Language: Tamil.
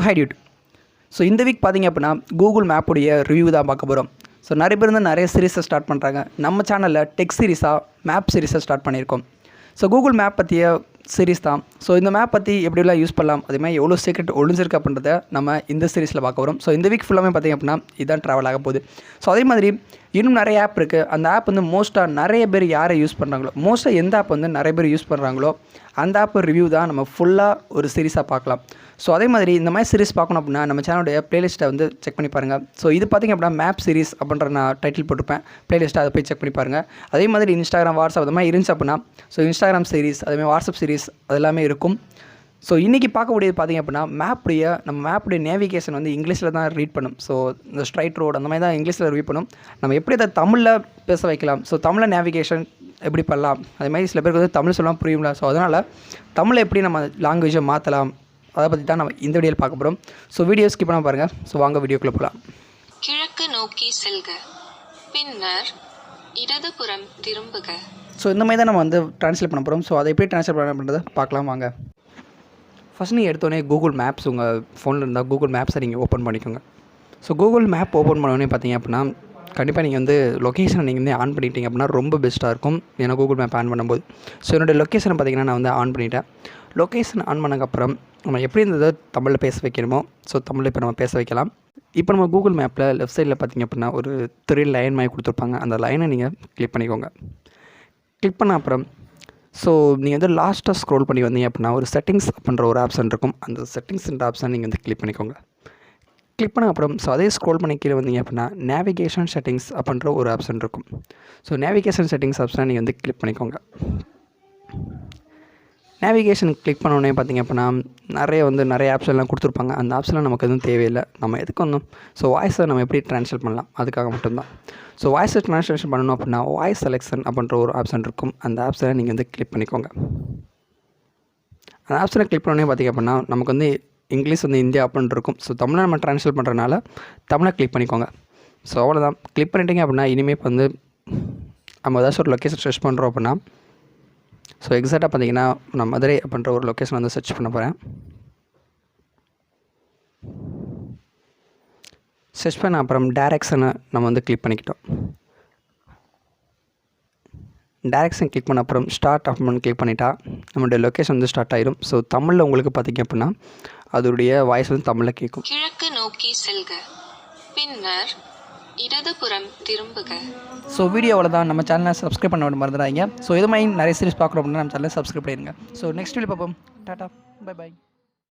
High Dude. இந்த வீக் பார்த்திங்க அப்படின்னா கூகுள் மேப்புடைய ரிவ்யூ தான் பார்க்க போகிறோம். நிறைய பேர் வந்து நிறைய சீரீஸை ஸ்டார்ட் பண்ணுறாங்க. நம்ம சேனலில் டெக் சீரீஸாக மேப் சீரீஸை ஸ்டார்ட் பண்ணியிருக்கோம். கூகுள் மேப் பற்றிய சீரீஸ் தான். இந்த மேப் பற்றி எப்படிலாம் யூஸ் பண்ணலாம், அதேமாதிரி எவ்வளோ சீக்ரெட் ஒளிஞ்சிருக்கு அப்படின்றத நம்ம இந்த சீரீஸில் பார்க்க வரோம். இந்த வீக் ஃபுல்லாமே பார்த்திங்க அப்படின்னா இதுதான் ட்ராவல் ஆக போகுது. அதே மாதிரி இன்னும் நிறைய ஆப் இருக்குது. அந்த ஆப் வந்து மோஸ்ட்டாக நிறைய பேர் யாரை யூஸ் பண்ணுறாங்களோ, மோஸ்ட்டாக எந்த ஆப் வந்து நிறைய பேர் யூஸ் பண்ணுறாங்களோ அந்த ஆப் ரிவ்யூ தான் நம்ம ஃபுல்லாக ஒரு சீரீஸாக பார்க்கலாம். அதே மாதிரி இந்த மாதிரி சீரீஸ் பார்க்கணும் அப்படின்னா நம்ம சேனலுடைய ப்ளேலிஸ்ட்டை வந்து செக் பண்ணி பாருங்கள். இது பார்த்திங்க அப்படின்னா மேப் சீரீஸ் அப்படின்ற நான் டைட்டில் போட்டிருப்பேன். ப்ளேலிஸ்ட்டை அதை போய் செக் பண்ணி பாருங்கள். அதே மாதிரி இன்ஸ்டாகிராம், வாட்ஸ்அப் அது மாதிரி இருந்துச்சு அப்படின்னா இன்ஸ்டாகிராம் சீரீஸ், அதேமாதிரி வாட்ஸ்அப் சீரீஸ் அது எல்லாமே இருக்கும். இன்றைக்கி பார்க்கக்கூடியது பார்த்திங்க அப்படின்னா நம்ம மேப்புடைய நேவிகேஷன் வந்து இங்கிலீஷில் தான் ரீட் பண்ணும். இந்த ஸ்ட்ரைட் ரோடு அந்த மாதிரி தான் இங்கிலீஷில் ரிவ்யூ பண்ணும். நம்ம எப்படி அதை தமிழில் பேச வைக்கலாம், தமிழில் நேவிகேஷன் எப்படி பண்ணலாம், அதேமாதிரி சில பேருக்கு வந்து தமிழ் சொல்லலாம் புரியும்ல. அதனால் தமிழை எப்படி நம்ம லாங்குவேஜை மாற்றலாம், அதை பற்றி தான் நம்ம இந்த வீடியோவில் பார்க்க போகிறோம். வீடியோ ஸ்கிப் பண்ண பாருங்கள். வாங்க வீடியோக்குள்ளே போகலாம். கிழக்கு நோக்கி செல்க, பின்னர் இடதுபுறம் திரும்புக. இந்த மாதிரி தான் நம்ம வந்து ட்ரான்ஸ்லேட் பண்ண போகிறோம். அதை எப்படி ட்ரான்ஸ்லேட் பண்ண பண்ணுறதை பார்க்கலாம் வாங்க. ஃபஸ்ட் நீங்கள் எடுத்தோடனே கூகுள் மேப்ஸ் உங்கள் ஃபோனில் இருந்தால் கூகுள் மேப்ஸை நீங்கள் ஓப்பன் பண்ணிக்கோங்க. கூகுள் மேப் ஓப்பன் பண்ணோடனே பார்த்தீங்க அப்படின்னா கண்டிப்பாக நீங்கள் வந்து லொக்கேஷனை நீங்கள் வந்து ஆன் பண்ணிட்டீங்க அப்படின்னா ரொம்ப பெஸ்ட்டாக இருக்கும். ஏன்னா கூகுள் மேப் ஆன் பண்ணும்போது என்னோடய லொக்கேஷனை பார்த்திங்கன்னா நான் வந்து ஆன் பண்ணிட்டேன். லொக்கேஷன் ஆன் பண்ணக்கப்புறம் நம்ம எப்படி இருந்ததை தமிழில் பேச வைக்கணுமோ தமிழில் இப்போ நம்ம பேச வைக்கலாம். இப்போ நம்ம கூகுள் மேப்பில் லெஃப்ட் சைடில் பார்த்திங்க அப்படின்னா ஒரு 3 லைன் மாதிரி கொடுத்துருப்பாங்க. அந்த லைனை நீங்கள் கிளிக் பண்ணிக்கோங்க. கிளிக் பண்ண அப்புறம் நீங்கள் வந்து லாஸ்ட்டாக ஸ்க்ரோல் பண்ணி வந்தீங்க அப்படின்னா ஒரு செட்டிங்ஸ் அப்படின்ற ஒரு ஆப்ஷன் இருக்கும். அந்த செட்டிங்ஸ்ன்ற ஆப்ஷன் நீங்கள் வந்து கிளிக் பண்ணிக்கோங்க. கிளிக் பண்ண அப்புறம் அதே ஸ்க்ரோல் பண்ணி கீழே வந்தீங்க அப்படின்னா நேவிகேஷன் செட்டிங்ஸ் அப்படின்ற ஒரு ஆப்ஷன் இருக்கும். நேவிகேஷன் செட்டிங்ஸ் ஆப்ஷனை நீங்கள் வந்து கிளிக் பண்ணிக்கோங்க. நேவிகேஷன் கிளிக் பண்ணோடனே பார்த்திங்க அப்படின்னா நிறைய ஆப்ஷன்லாம் கொடுத்துருப்பாங்க. அந்த ஆப்ஷன்லாம் நமக்கு எதுவும் தேவையில்லை. நம்ம எதுக்கு வந்தோம் வாய்ஸை நம்ம எப்படி ட்ரான்ஸ்லேட் பண்ணலாம் அதுக்காக மட்டும்தான். வாய்ஸை ட்ரான்ஸ்லேஷன் பண்ணணும் அப்படின்னா வாய்ஸ் செலெக்ஷன் அப்படின்ற ஒரு ஆப்ஷன் இருக்கும். அந்த ஆப்ஷனை நீங்கள் வந்து கிளிக் பண்ணிக்கோங்க. அந்த ஆப்ஷனை கிளிக் பண்ணோடனே பார்த்திங்க அப்படின்னா நமக்கு வந்து இங்கிலீஷ் வந்து இந்தியா அப்படின்னு இருக்கும். தமிழை நம்ம ட்ரான்ஸ்லேட் பண்ணுறதுனால தமிழை கிளிக் பண்ணிக்கோங்க. அவ்வளோதான். கிளிக் பண்ணிட்டீங்க அப்படின்னா இனிமேல் இப்போ வந்து நம்ம ஏதாச்சும் ஒரு லொக்கேஷன் சர்ச் பண்ணுறோம் அப்படின்னா எக்ஸாக்டாக பார்த்திங்கன்னா நான் மதுரை அப்படின்ற ஒரு லொக்கேஷன் வந்து சர்ச் பண்ண போகிறேன். சர்ச் பண்ண அப்புறம் டேரெக்ஷனை நம்ம வந்து கிளிக் பண்ணிக்கிட்டோம். டேரெக்ஷன் கிளிக் பண்ண அப்புறம் ஸ்டார்ட் அப்படின்னு கிளிக் பண்ணிட்டா நம்மளுடைய லொக்கேஷன் வந்து ஸ்டார்ட் ஆயிடும். தமிழில் உங்களுக்கு பார்த்திங்க அப்படின்னா அதோடைய வாய்ஸ் வந்து தமிழில் கேட்கும். கிழக்கு நோக்கி செல்க, பின்னர் இடதுபுறம் திரும்புக. வீடியோவில் தான் நம்ம சேனலை சப்ஸ்கிரைப் பண்ண மறந்துடாதீங்க. இது மாதிரி நிறைய சீரிஸ் பார்க்குறோம் அப்படின்னா நம்ம சேனலை சப்ஸ்கிரைப் பண்ணிடுங்க. நெக்ஸ்ட் வீடியோ பார்ப்போம். Tata, bye bye.